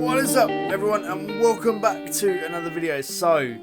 What is up, everyone, and welcome back to another video. So,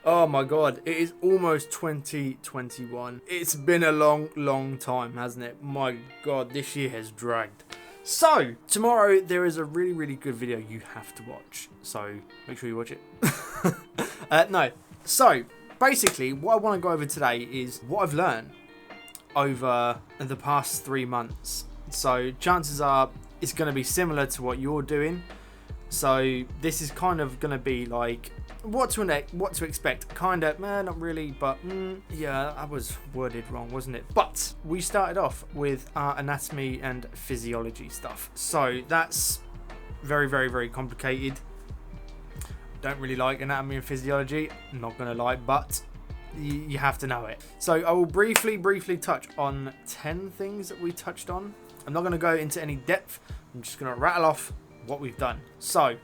oh my god, it is almost 2021. It's been a long time, hasn't it? My god, this year has dragged. So, tomorrow there is a really good video you have to watch. So, make sure you watch it. So, basically, what I want to go over today is what I've learned over the past 3 months. So, chances are it's going to be similar to what you're doing. So this is kind of going to be like what to expect. Kind of, not really, but yeah, I was worded wrong, wasn't it? But we started off with our anatomy and physiology stuff. So that's very complicated. Don't really like anatomy and physiology, not going to lie, but you have to know it. So I will briefly touch on 10 things that we touched on. I'm not going to go into any depth. I'm just going to rattle off what we've done. So,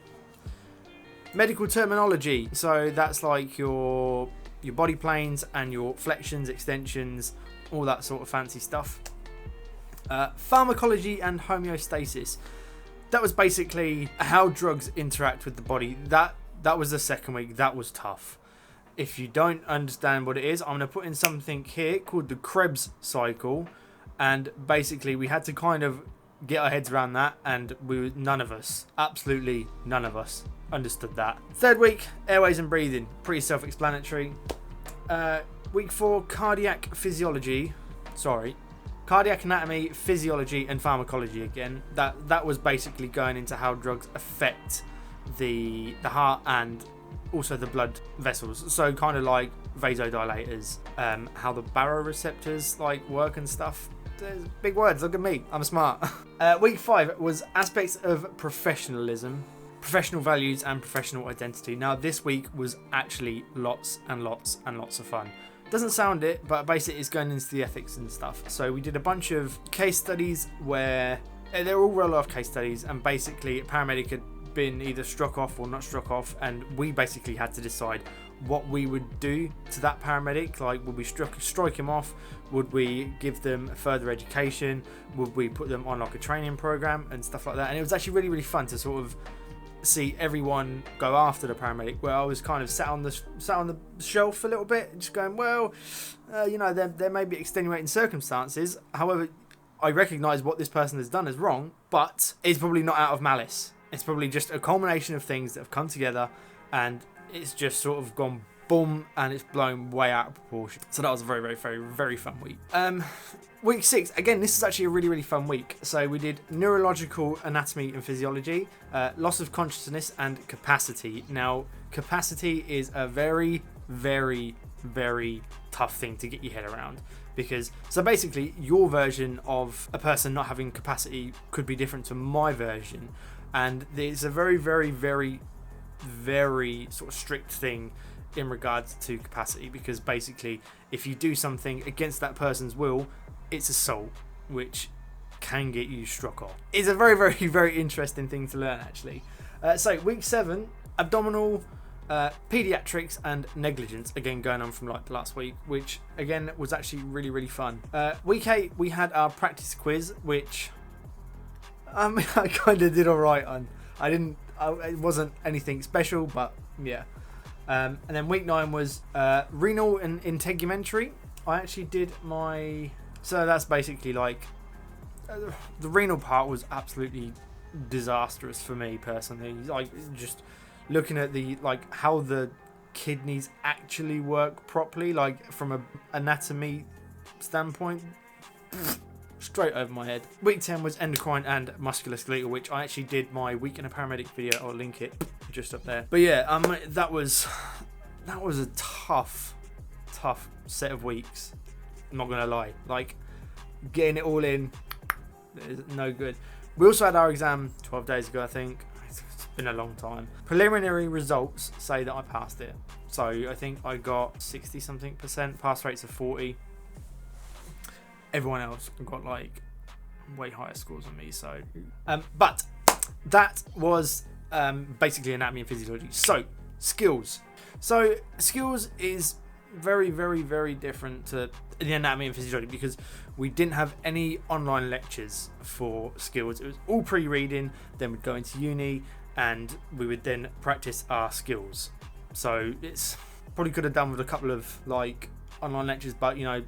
medical terminology. So that's like your body planes and your flexions, extensions, all that sort of fancy stuff. Pharmacology and homeostasis. That was basically how drugs interact with the body. That was the second week. That was tough. If you don't understand what it is, I'm going to put in something here called the Krebs cycle, and basically we had to kind of get our heads around that, and absolutely none of us understood that. Third week, airways and breathing, pretty self-explanatory. Week 4, cardiac anatomy, physiology and pharmacology again. That was basically going into how drugs affect the heart and also the blood vessels, so kind of like vasodilators, how the baroreceptors like work and stuff. There's big words, look at me, I'm smart. Week 5 was aspects of professionalism, professional values and professional identity. Now this week was actually lots of fun. Doesn't sound it, but basically it's going into the ethics and stuff. So we did a bunch of case studies where they're all real life case studies, and basically a paramedic had been either struck off or not struck off, and we basically had to decide what we would do to that paramedic. Like, would we strike him off? Would we give them further education? Would we put them on like a training program and stuff like that? And it was actually really fun to sort of see everyone go after the paramedic, where I was kind of sat on the shelf a little bit, just going, well, there may be extenuating circumstances. However, I recognise what this person has done is wrong, but it's probably not out of malice. It's probably just a culmination of things that have come together, and it's just sort of gone boom, and it's blown way out of proportion. So that was a very fun week. Week 6, again, this is actually a really fun week. So we did neurological anatomy and physiology, loss of consciousness and capacity. Now, capacity is a very tough thing to get your head around, because so basically your version of a person not having capacity could be different to my version, and there's a very sort of strict thing in regards to capacity, because basically if you do something against that person's will, it's assault, which can get you struck off. It's a very interesting thing to learn, actually. So week 7, abdominal, pediatrics and negligence, again going on from like the last week, which again was actually really fun. Week 8, we had our practice quiz, which I kind of did alright on. It wasn't anything special, but yeah. And then week 9 was renal and integumentary. I actually did so that's basically like the renal part was absolutely disastrous for me personally. Like, just looking at how the kidneys actually work properly, like from a anatomy standpoint, straight over my head. Week 10 was endocrine and musculoskeletal, which I actually did my week in a paramedic video. I'll link it just up there. But yeah, that was a tough set of weeks. I'm not gonna lie, like getting it all in is no good. We also had our exam 12 days ago, I think. It's been a long time. Preliminary results say that I passed it, so I think I got 60 something %, pass rates of 40. Everyone else got like way higher scores than me, so but that was basically anatomy and physiology. So skills is very different to the anatomy and physiology, because we didn't have any online lectures for skills. It was all pre-reading, then we'd go into uni and we would then practice our skills. So it's probably could have done with a couple of like online lectures, but you know,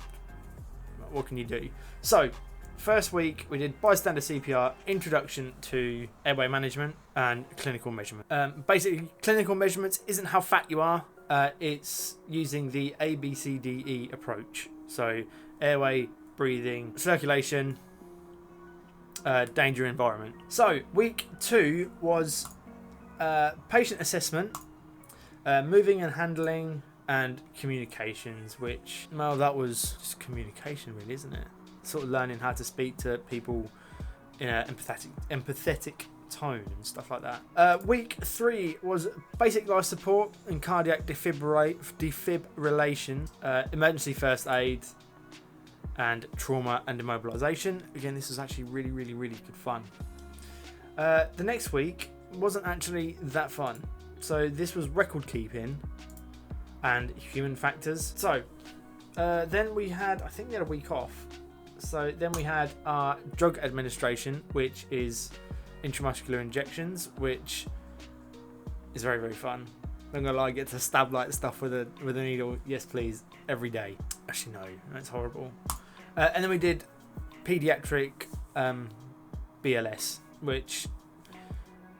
what can you do? So first week we did bystander CPR, introduction to airway management, and clinical measurement. Basically, clinical measurements isn't how fat you are. It's using the ABCDE approach. So airway, breathing, circulation, danger environment. So week 2 was patient assessment, moving and handling, and communications, which, well, that was just communication really, isn't it? Sort of learning how to speak to people in an empathetic tone and stuff like that. Week 3 was basic life support and cardiac defibrillation, emergency first aid, and trauma and immobilization. Again, this was actually really, really, really good fun. The next week wasn't actually that fun. So this was record keeping and human factors. So then we had, I think we had a week off. So then we had our drug administration, which is intramuscular injections, which is very, very fun. I'm not gonna lie, I get to stab like stuff with a needle. Yes, please, every day. Actually, no, that's horrible. And then we did pediatric BLS, which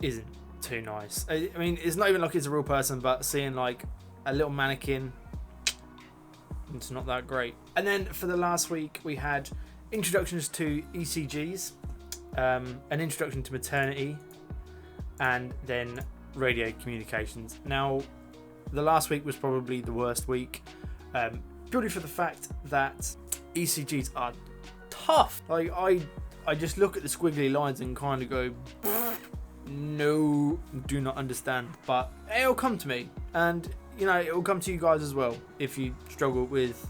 isn't too nice. I mean, it's not even like it's a real person, but seeing like a little mannequin, it's not that great. And then for the last week, we had introductions to ECGs, an introduction to maternity, and then radio communications. Now, the last week was probably the worst week, purely for the fact that ECGs are tough. Like I just look at the squiggly lines and kind of go, no, do not understand. But it'll come to me, and you know, it will come to you guys as well if you struggle with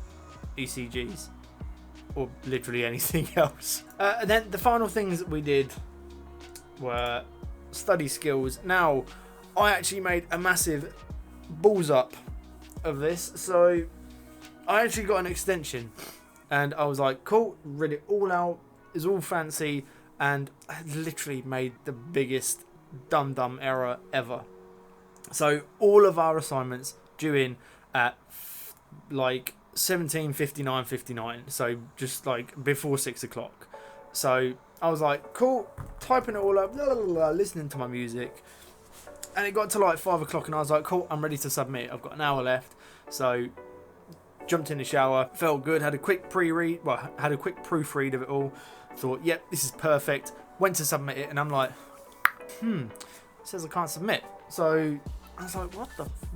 ECGs or literally anything else. And then the final things that we did were study skills. Now, I actually made a massive balls up of this, so I actually got an extension, and I was like, cool, read it all out, it's all fancy, and I literally made the biggest dumb error ever. So all of our assignments due in at like 17:59:59, so just like before 6 o'clock. So I was like, cool, typing it all up, blah, blah, blah, listening to my music, and it got to like 5 o'clock, and I was like, cool, I'm ready to submit. I've got an hour left. So jumped in the shower, felt good, had a quick proofread of it all, thought, yep, this is perfect, went to submit it, and I'm like, it says I can't submit. So I was like,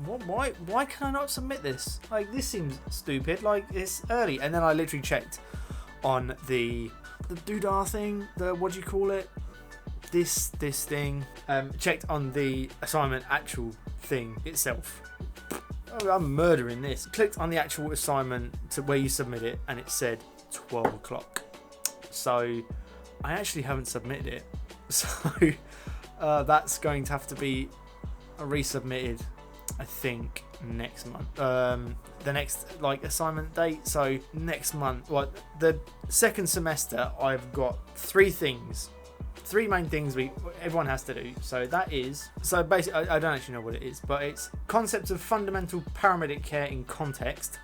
why can I not submit this? Like, this seems stupid, like, it's early. And then I literally checked on the doodah thing, what do you call it? This thing, checked on the assignment actual thing itself. Oh, I'm murdering this. Clicked on the actual assignment to where you submit it, and it said 12 o'clock. So I actually haven't submitted it. So that's going to have to be resubmitted, I think, next month. The next like assignment date. So next month, the second semester, I've got three main things everyone has to do. So that is, so basically, I don't actually know what it is, but it's concepts of fundamental paramedic care in context,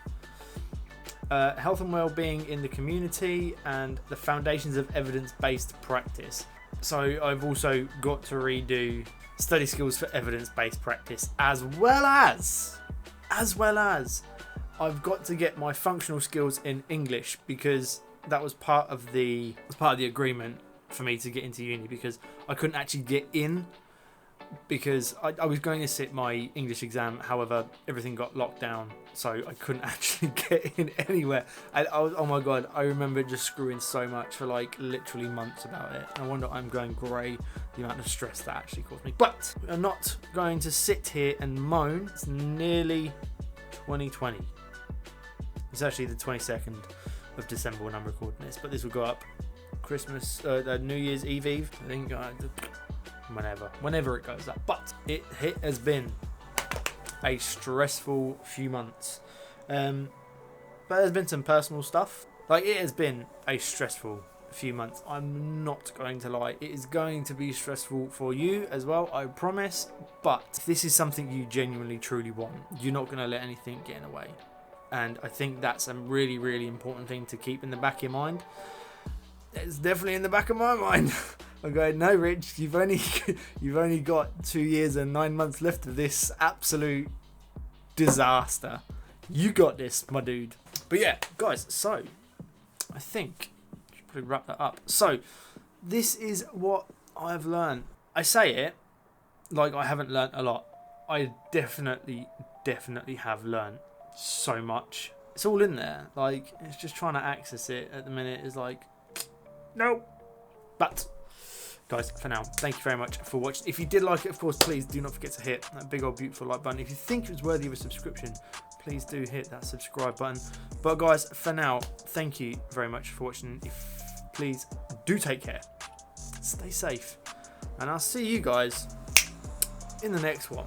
health and well-being in the community, and the foundations of evidence-based practice. So I've also got to redo study skills for evidence-based practice, as well as I've got to get my functional skills in English, because that was part of the agreement for me to get into uni, because I couldn't actually get in because I was going to sit my English exam. However, everything got locked down, so I couldn't actually get in anywhere. And oh my god, I remember just screwing so much for like literally months about it. No wonder I'm going grey, the amount of stress that actually caused me. But I'm not going to sit here and moan. It's nearly 2020. It's actually the 22nd of December when I'm recording this, but this will go up Christmas, New Year's Eve, I think, whenever it goes up. But it has been a stressful few months, but there's been some personal stuff. Like, it has been a stressful few months. I'm not going to lie. It is going to be stressful for you as well, I promise. But if this is something you genuinely, truly want, you're not going to let anything get in the way. And I think that's a really, really important thing to keep in the back of your mind. It's definitely in the back of my mind. I'm going, no, Rich, you've only got 2 years and 9 months left of this absolute disaster. You got this, my dude. But yeah, guys, so I think I should probably wrap that up. So this is what I've learned. I say it like I haven't learned a lot. I definitely have learned so much. It's all in there. Like, it's just trying to access it at the minute is like, no. But guys, for now, thank you very much for watching. If you did like it, of course, please do not forget to hit that big old beautiful like button. If you think it was worthy of a subscription, please do hit that subscribe button. But guys, for now, thank you very much for watching. Please do take care, stay safe, and I'll see you guys in the next one.